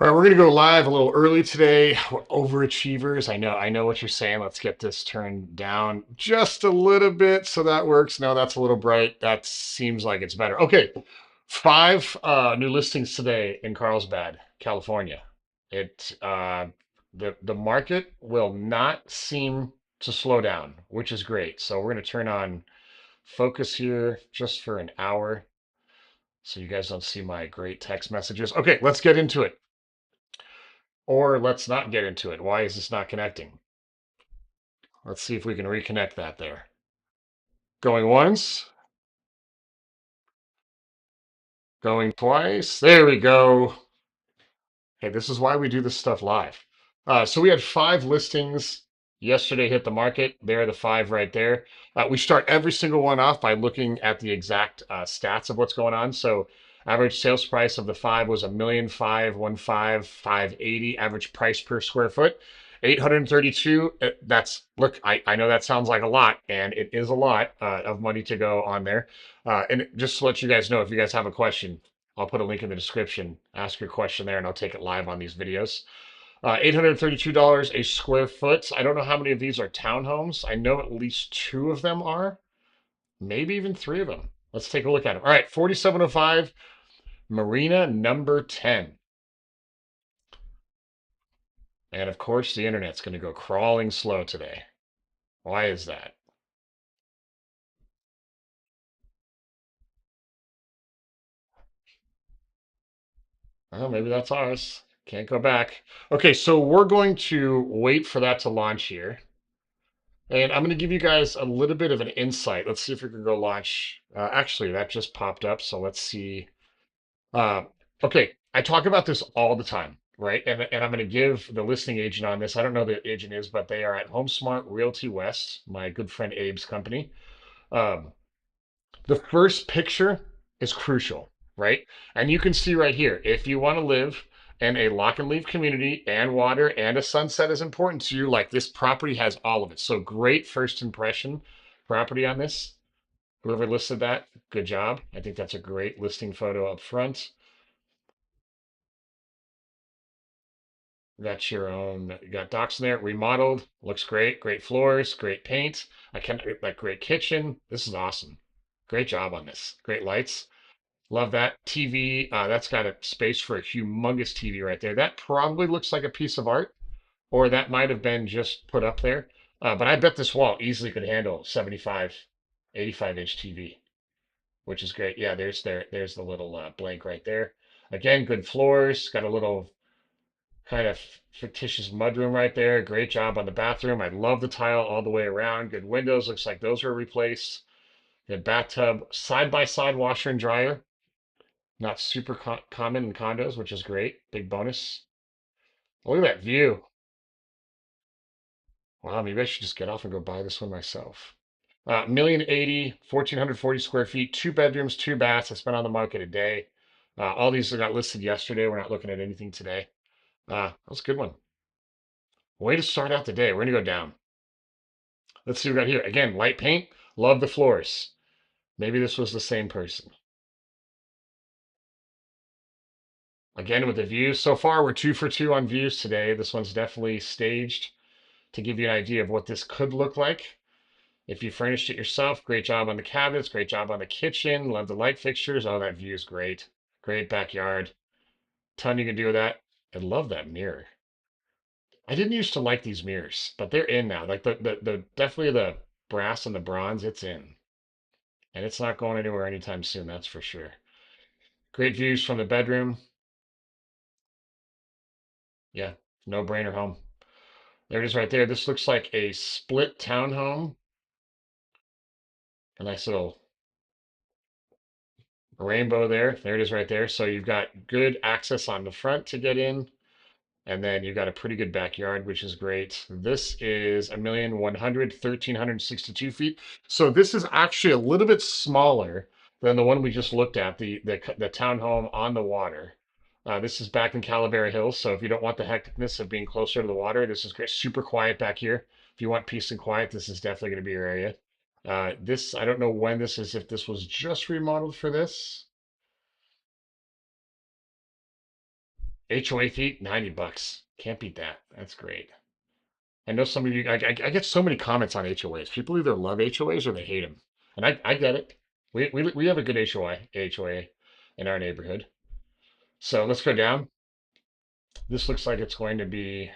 All right, we're gonna go live a little early today. We're overachievers. I know what you're saying. Let's get this turned down just a little bit so that works. No, that's a little bright. That seems like it's better. Okay, five new listings today in Carlsbad, California. It the market will not seem to slow down, which is great. So we're gonna turn on focus here just for an hour so you guys don't see my great text messages. Okay, let's get into it. Or let's not get into it. Why is this not connecting? Let's see if we can reconnect that there. Going once, going twice. There we go. Hey, this is why we do this stuff live. So we had five listings yesterday hit the market. There are the five right there. We start every single one off by looking at the exact stats of what's going on. So average sales price of the five was 1,515,580. Average price per square foot, 832. That's look. I know that sounds like a lot, and it is a lot of money to go on there. And just to let you guys know, if you guys have a question, I'll put a link in the description. Ask your question there, and I'll take it live on these videos. $832 a square foot. I don't know how many of these are townhomes. I know at least two of them are, maybe even three of them. Let's take a look at them. All right, 4705 Marina number 10. And of course, the internet's going to go crawling slow today. Why is that? Oh, maybe that's ours. Can't go back. Okay, so we're going to wait for that to launch here. And I'm going to give you guys a little bit of an insight. Let's see if we can go launch. Actually, that just popped up. So let's see. Uh, okay, I talk about this all the time, right? And I'm going to give the listing agent on this. I don't know who the agent is, but they are at HomeSmart Realty West, my good friend Abe's company. Um, the first picture is crucial, right? And you can see right here, if you want to live in a lock and leave community and water and a sunset is important to you, like this property has all of it. So great first impression property on this. Whoever listed that, good job. I think that's a great listing photo up front. Got your own, you got docks in there, remodeled, looks great. Great floors, great paint. I can like great kitchen. This is awesome. Great job on this. Great lights. Love that TV. That's got a space for a humongous TV right there. That probably looks like a piece of art, or that might have been just put up there. But I bet this wall easily could handle 75, 85-inch TV, which is great. Yeah, there's the little blank right there. Again, good floors. Got a little kind of fictitious mudroom right there. Great job on the bathroom. I love the tile all the way around. Good windows. Looks like those were replaced. Good bathtub, side by side washer and dryer. Not super common in condos, which is great. Big bonus. Look at that view. Wow, maybe I should just get off and go buy this one myself. 1,080,000, 1,440 square feet, two bedrooms, two baths. It's been on the market a day. All these got listed yesterday. We're not looking at anything today. That was a good one. Way to start out the day. We're gonna go down. Let's see what we got here. Again, light paint. Love the floors. Maybe this was the same person. Again, with the views. So far, we're 2 for 2 on views today. This one's definitely staged to give you an idea of what this could look like. If you furnished it yourself, great job on the cabinets, great job on the kitchen. Love the light fixtures. Oh, that view is great. Great backyard. Ton you can do with that. I love that mirror. I didn't used to like these mirrors, but they're in now. Like the definitely the brass and the bronze, it's in. And it's not going anywhere anytime soon, that's for sure. Great views from the bedroom. Yeah, no brainer home. There it is right there. This looks like a split townhome. A nice little rainbow there. There it is right there. So you've got good access on the front to get in. And then you've got a pretty good backyard, which is great. This is 1,100,1,362 feet. So this is actually a little bit smaller than the one we just looked at, the townhome on the water. This is back in Calavera Hills. So if you don't want the hecticness of being closer to the water, this is great. Super quiet back here. If you want peace and quiet, this is definitely going to be your area. This, I don't know when this is, if this was just remodeled for this. HOA fee, $90. Can't beat that. That's great. I know some of you, I get so many comments on HOAs. People either love HOAs or they hate them. And I get it. We have a good HOA in our neighborhood. So let's go down. This looks like it's going to be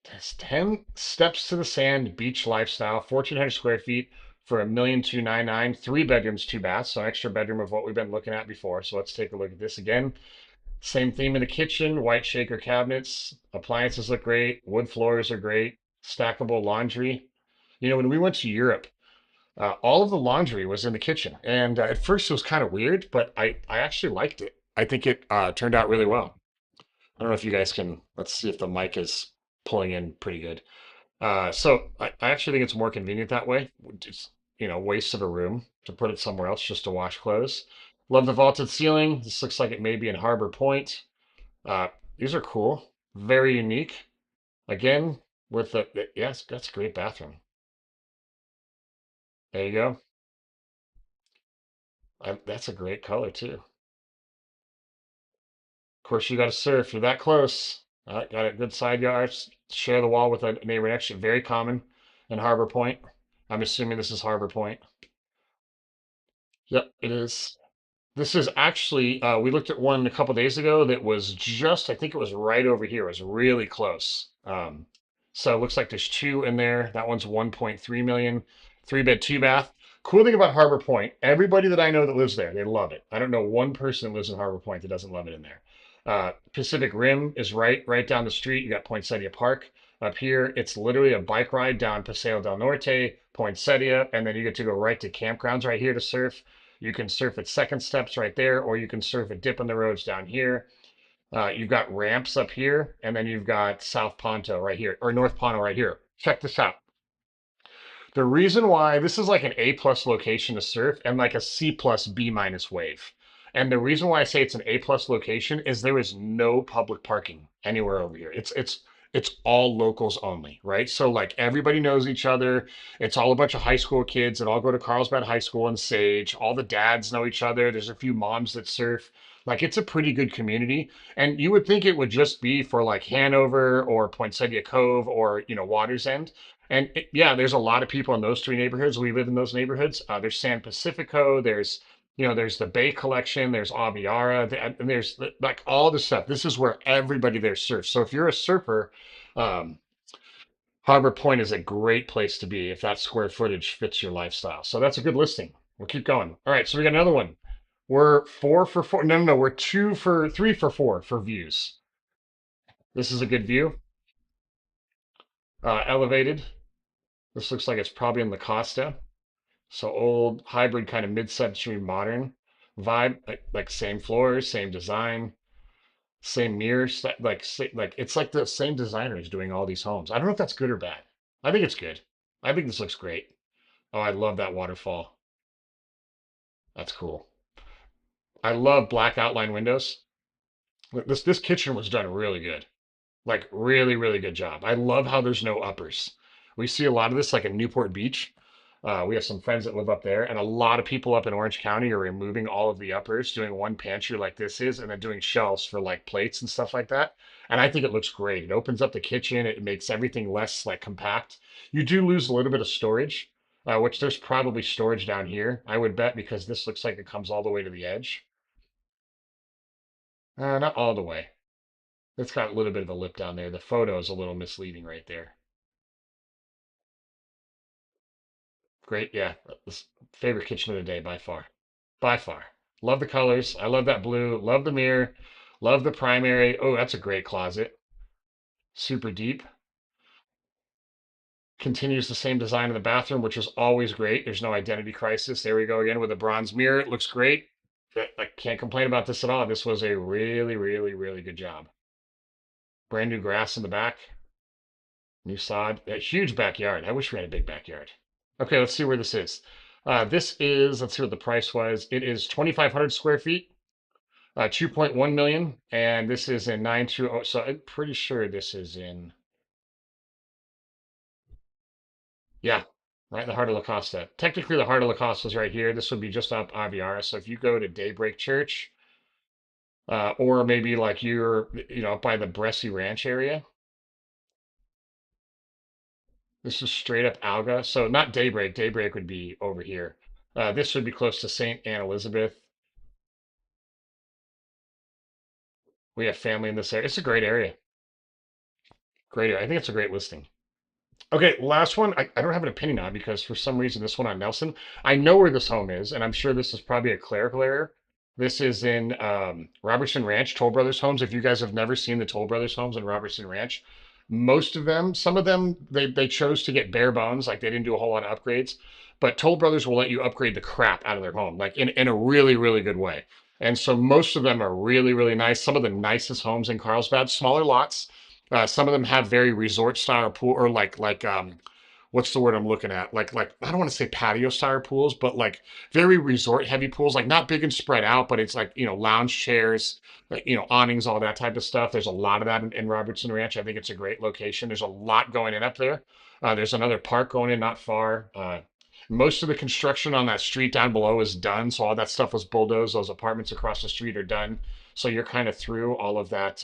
10 steps to the sand beach lifestyle, 1,400 square feet for 1,299,000, 3 bedrooms, 2 baths. So extra bedroom of what we've been looking at before. So let's take a look at this again. Same theme in the kitchen, white shaker cabinets, appliances look great, wood floors are great, stackable laundry. You know, when we went to Europe, all of the laundry was in the kitchen. And at first it was kind of weird, but I actually liked it. I think it turned out really well. I don't know if you guys can, let's see if the mic is pulling in pretty good. So I actually think it's more convenient that way. It's, waste of a room to put it somewhere else just to wash clothes. Love the vaulted ceiling. This looks like it may be in Harbor Point. Uh, these are cool, very unique. Again, with yes, that's a great bathroom. There you go. That's a great color too. Of course, you got to surf. You're that close. Got a good side yard. Share the wall with a neighbor next to you. Very common in Harbor Point. I'm assuming this is Harbor Point. Yep, it is. This is actually, we looked at one a couple days ago that was just, I think it was right over here. It was really close. So it looks like there's two in there. That one's 1.3 million, 3 bed, 2 bath. Cool thing about Harbor Point, everybody that I know that lives there, they love it. I don't know one person that lives in Harbor Point that doesn't love it in there. Pacific Rim is right down the street. You got Poinsettia Park up here. It's literally a bike ride down Paseo del Norte, Poinsettia, and then you get to go right to campgrounds right here to surf. You can surf at Second Steps right there, or you can surf at Dip in the Roads down here. You've got ramps up here, and then you've got South Ponto right here, or North Ponto right here. Check this out. The reason why this is like an A plus location to surf and like a C plus B minus wave. And the reason why I say it's an A plus location is there is no public parking anywhere over here. It's all locals only, right? So like everybody knows each other. It's all a bunch of high school kids that all go to Carlsbad High School and Sage. All the dads know each other. There's a few moms that surf. Like it's a pretty good community. And you would think it would just be for like Hanover or Poinsettia Cove or, Water's End. And yeah, there's a lot of people in those three neighborhoods. We live in those neighborhoods. There's San Pacifico. There's the Bay Collection. There's Aviara. And there's like all the stuff. This is where everybody there surfs. So if you're a surfer, um, Harbor Point is a great place to be if that square footage fits your lifestyle. So that's a good listing. We'll keep going. All right, so we got another one. We're 4 for 4. No, no, no. We're 3 for 4 for views. This is a good view. Elevated. This looks like it's probably in La Costa. So old hybrid kind of mid-century modern vibe, like same floors, same design, same mirrors, like it's like the same designer is doing all these homes. I don't know if that's good or bad. I think it's good. I think this looks great. Oh, I love that waterfall. That's cool. I love black outline windows. This kitchen was done really good. Like really, really good job. I love how there's no uppers. We see a lot of this like in Newport Beach. We have some friends that live up there, and a lot of people up in Orange County are removing all of the uppers, doing one pantry like this is, and then doing shelves for like plates and stuff like that. And I think it looks great. It opens up the kitchen. It makes everything less like compact. You do lose a little bit of storage, which there's probably storage down here, I would bet, because this looks like it comes all the way to the edge. Not all the way. It's got a little bit of a lip down there. The photo is a little misleading right there. Great, yeah. This favorite kitchen of the day by far. By far. Love the colors. I love that blue. Love the mirror. Love the primary. Oh, that's a great closet. Super deep. Continues the same design of the bathroom, which is always great. There's no identity crisis. There we go again with a bronze mirror. It looks great. I can't complain about this at all. This was a really, really, really good job. Brand new grass in the back. New sod. A huge backyard. I wish we had a big backyard. Okay, let's see where this is. Let's see what the price was. It is 2,500 square feet, 2.1 million, and this is in 920. So I'm pretty sure this is in, yeah, right in the heart of La Costa. Technically, the heart of La Costa is right here. This would be just up Aviara. So if you go to Daybreak Church, Or maybe like you're, up by the Bressy Ranch area. This is straight up Alga. So not Daybreak. Daybreak would be over here. This would be close to St. Anne Elizabeth. We have family in this area. It's a great area. Great area. I think it's a great listing. Okay, last one. I don't have an opinion on because for some reason this one on Nelson, I know where this home is, and I'm sure this is probably a clerical error. This is in Robertson Ranch, Toll Brothers homes. If you guys have never seen the Toll Brothers homes in Robertson Ranch, most of them, some of them, they chose to get bare bones, like they didn't do a whole lot of upgrades. But Toll Brothers will let you upgrade the crap out of their home, like in a really, really good way. And so most of them are really, really nice. Some of the nicest homes in Carlsbad, smaller lots. Some of them have very resort style pool or what's the word I'm looking at? Like I don't want to say patio style pools, but like very resort heavy pools, like not big and spread out, but it's like, lounge chairs, like, awnings, all that type of stuff. There's a lot of that in Robertson Ranch. I think it's a great location. There's a lot going in up there. There's another park going in not far. Most of the construction on that street down below is done. So all that stuff was bulldozed. Those apartments across the street are done. So you're kind of through all of that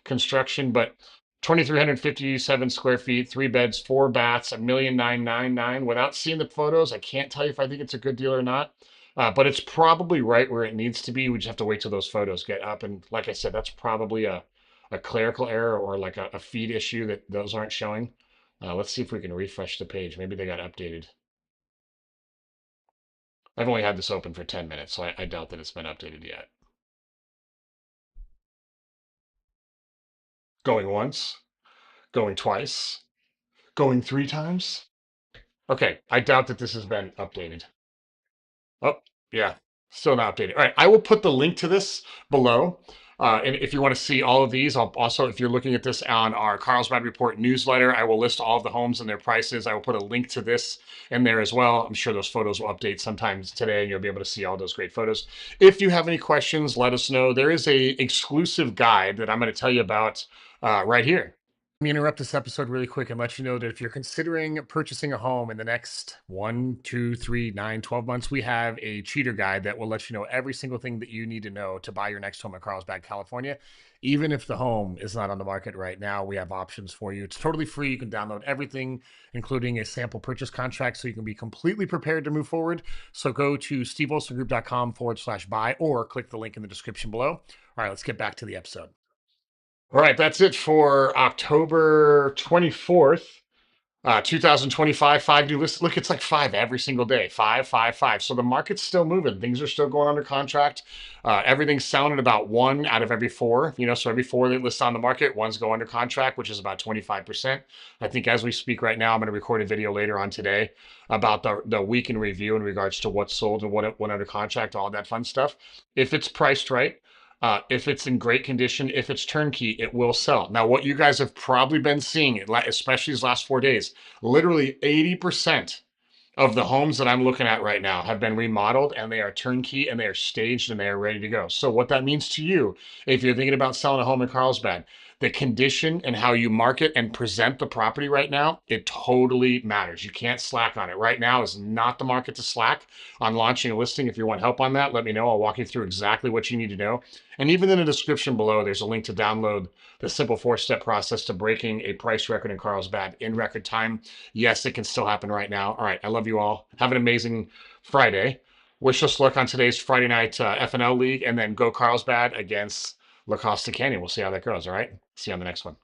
construction. But 2,357 square feet, 3 beds, 4 baths, 1,999,999. Without seeing the photos, I can't tell you if I think it's a good deal or not. But it's probably right where it needs to be. We just have to wait till those photos get up. And like I said, that's probably a clerical error or like a feed issue that those aren't showing. Let's see if we can refresh the page. Maybe they got updated. I've only had this open for 10 minutes, so I doubt that it's been updated yet. Going once, going twice, going 3 times. Okay, I doubt that this has been updated. Oh, yeah, still not updated. All right, I will put the link to this below. And if you want to see all of these, I'll also, if you're looking at this on our Carlsbad Report newsletter, I will list all of the homes and their prices. I will put a link to this in there as well. I'm sure those photos will update sometimes today, and you'll be able to see all those great photos. If you have any questions, let us know. There is a exclusive guide that I'm going to tell you about right here. Let me interrupt this episode really quick and let you know that if you're considering purchasing a home in the next 1, 2, 3, 9, 12 months, we have a cheater guide that will let you know every single thing that you need to know to buy your next home in Carlsbad, California. Even if the home is not on the market right now, we have options for you. It's totally free. You can download everything, including a sample purchase contract, so you can be completely prepared to move forward. So go to steveolsongroup.com/buy or click the link in the description below. All right, let's get back to the episode. All right, that's it for October 24th, 2025. 5 new lists. Look, it's like five every single day. Five, five, five. So the market's still moving. Things are still going under contract. Everything's sounding about one out of every four. So every four that lists on the market, one's go under contract, which is about 25%. I think as we speak right now, I'm going to record a video later on today about the week in review in regards to what's sold and what went under contract, all that fun stuff. If it's priced right, if it's in great condition, if it's turnkey, it will sell. Now, what you guys have probably been seeing, especially these last 4 days, literally 80% of the homes that I'm looking at right now have been remodeled and they are turnkey and they are staged and they are ready to go. So what that means to you, if you're thinking about selling a home in Carlsbad, the condition and how you market and present the property right now, it totally matters. You can't slack on it. Right now is not the market to slack on launching a listing. If you want help on that, let me know. I'll walk you through exactly what you need to know. And even in the description below, there's a link to download the simple 4-step process to breaking a price record in Carlsbad in record time. Yes, it can still happen right now. All right, I love you all. Have an amazing Friday. Wish us luck on today's Friday night FNL League, and then go Carlsbad against La Costa Canyon. We'll see how that goes. All right, see you on the next one.